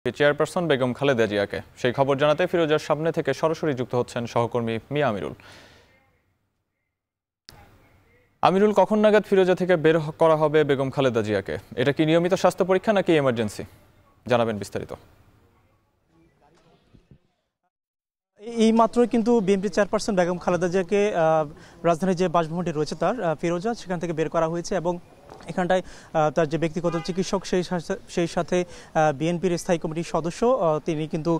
Chairperson Begum Khaleda জিয়াকে সেই খবর জানাতে ফিরোজার সামনে থেকে সরাসরি যুক্ত হচ্ছেন সহকর্মী মিয়া আমিরুল। আমিরুল, কখন নাগাদ ফিরোজা থেকে বের করা হবে বেগম খালেদা জিয়াকে? এটা কি নিয়মিত স্বাস্থ্য পরীক্ষা নাকি এমার্জেন্সি? জানাবেন বিস্তারিত। এই মাত্রই কিন্তু বিএনপি চেয়ারপারসন বেগম খালেদা জিয়াকে রাজধানীর যে বাসভবনটি রয়েছে তার ফিরোজা, সেখান থেকে বের করা হয়েছে এবং এখানটায় তার যে ব্যক্তিগত চিকিৎসক সেই সাথে বিএনপির স্থায়ী কমিটির সদস্য তিনি কিন্তু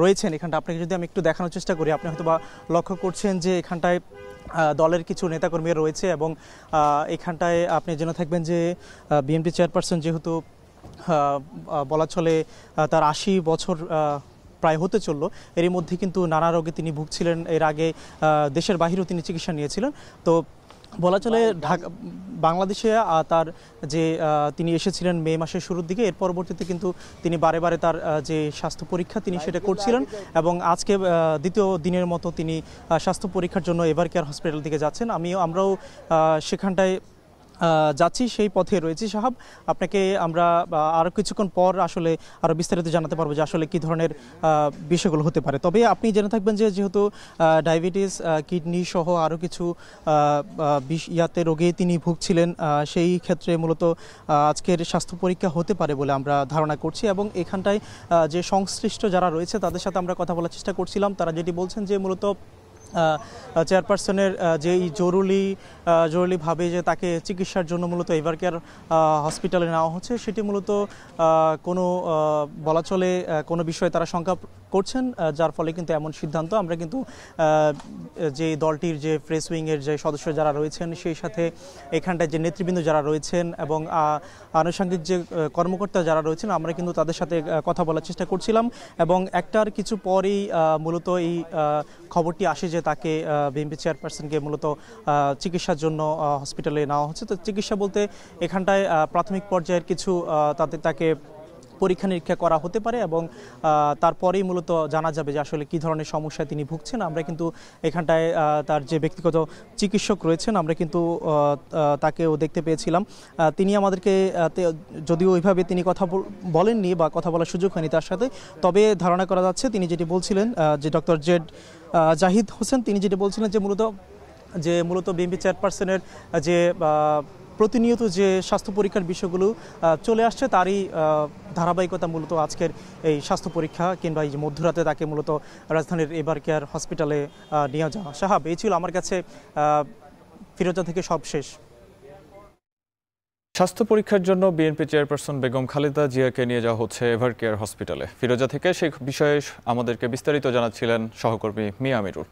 রয়েছেন এখানটা। আপনাকে যদি আমি একটু দেখানোর চেষ্টা করি, আপনি হয়তো বা লক্ষ্য করছেন যে এখানটায় দলের কিছু নেতাকর্মীরা রয়েছে এবং এখানটায় আপনি জেনে থাকবেন যে বিএনপি চেয়ারপারসন যেহেতু বলা চলে তার ৮০ বছর প্রায় হতে চললো, এরই মধ্যে কিন্তু নানা রোগে তিনি ভুগছিলেন। এর আগে দেশের বাহিরেও তিনি চিকিৎসা নিয়েছিলেন। তো বলা চলে বাংলাদেশে তার যে তিনি এসেছিলেন মে মাসের শুরুর দিকে, এর পরবর্তীতে কিন্তু তিনি বারে বারে তার যে স্বাস্থ্য পরীক্ষা তিনি সেটা করছিলেন এবং আজকে দ্বিতীয় দিনের মতো তিনি স্বাস্থ্য পরীক্ষার জন্য এভারকেয়ার হসপিটাল থেকে যাচ্ছেন। আমরাও সেখানটায় যাচ্ছি, সেই পথে রয়েছি। সাহাব, আপনাকে আমরা আরও কিছুক্ষণ পর আসলে আরও বিস্তারিত জানাতে পারবো যে আসলে কী ধরনের বিষয়গুলো হতে পারে। তবে আপনি জেনে থাকবেন যে যেহেতু ডায়াবেটিস, কিডনি সহ আরও কিছু ইয়াতে রোগে তিনি ভুগছিলেন, সেই ক্ষেত্রে মূলত আজকের স্বাস্থ্য পরীক্ষা হতে পারে বলে আমরা ধারণা করছি। এবং এখানটায় যে সংশ্লিষ্ট যারা রয়েছে তাদের সাথে আমরা কথা বলার চেষ্টা করছিলাম। তারা যেটি বলছেন যে মূলত চেয়ারপারসনের যেই জরুরিভাবে যে তাকে চিকিৎসার জন্য মূলত এভারকেয়ার হসপিটালে নেওয়া হচ্ছে, সেটি মূলত কোনো বলা চলে কোনো বিষয়ে তারা শঙ্কা করছেন, যার ফলে কিন্তু এমন সিদ্ধান্ত। আমরা কিন্তু যে দলটির যে প্রেস উইংয়ের যে সদস্য যারা রয়েছেন, সেই সাথে এখানটায় যে নেতৃবৃন্দ যারা রয়েছেন এবং আনুষঙ্গিক যে কর্মকর্তা যারা রয়েছেন, আমরা কিন্তু তাদের সাথে কথা বলার চেষ্টা করছিলাম এবং একটার কিছু পরেই মূলত এই খবরটি আসে যে তাকে বিএনপি চেয়ারপারসনকে মূলত চিকিৎসার জন্য হসপিটালে নেওয়া হচ্ছে। তো চিকিৎসা বলতে এখানটায় প্রাথমিক পর্যায়ের কিছু তাকে পরীক্ষা নিরীক্ষা করা হতে পারে এবং তারপরেই মূলত জানা যাবে যে আসলে কী ধরনের সমস্যায় তিনি ভুগছেন। আমরা কিন্তু এখানটায় তার যে ব্যক্তিগত চিকিৎসক রয়েছেন, আমরা কিন্তু তাকেও দেখতে পেয়েছিলাম। তিনি আমাদেরকে, যদিও ওইভাবে তিনি কথা বলেননি বা কথা বলার সুযোগ হয়নি তার সাথে, তবে ধারণা করা যাচ্ছে তিনি যেটি বলছিলেন যে ডক্টর জেড জাহিদ হোসেন, তিনি যেটি বলছিলেন যে মূলত বিএনপি চেয়ারপারসনের যে প্রতিনিয়ত যে স্বাস্থ্য পরীক্ষার বিষয়গুলো চলে আসছে, তারই ধারাবাহিকতা মূলত আজকের এই স্বাস্থ্য পরীক্ষা কিংবা এই যে মধ্যরাতে তাকে মূলত রাজধানীর এভারকেয়ার হসপিটালে নিয়ে যাওয়া। সাহাব, এই ছিল আমার কাছে ফিরোজা থেকে সব শেষ। স্বাস্থ্য পরীক্ষার জন্য বিএনপি চেয়ারপারসন বেগম খালেদা জিয়াকে নিয়ে যাওয়া হচ্ছে এভারকেয়ার হসপিটালে। ফিরোজা থেকে সেই বিষয়ে আমাদেরকে বিস্তারিত জানাচ্ছিলেন সহকর্মী মিয়া আমিরুল।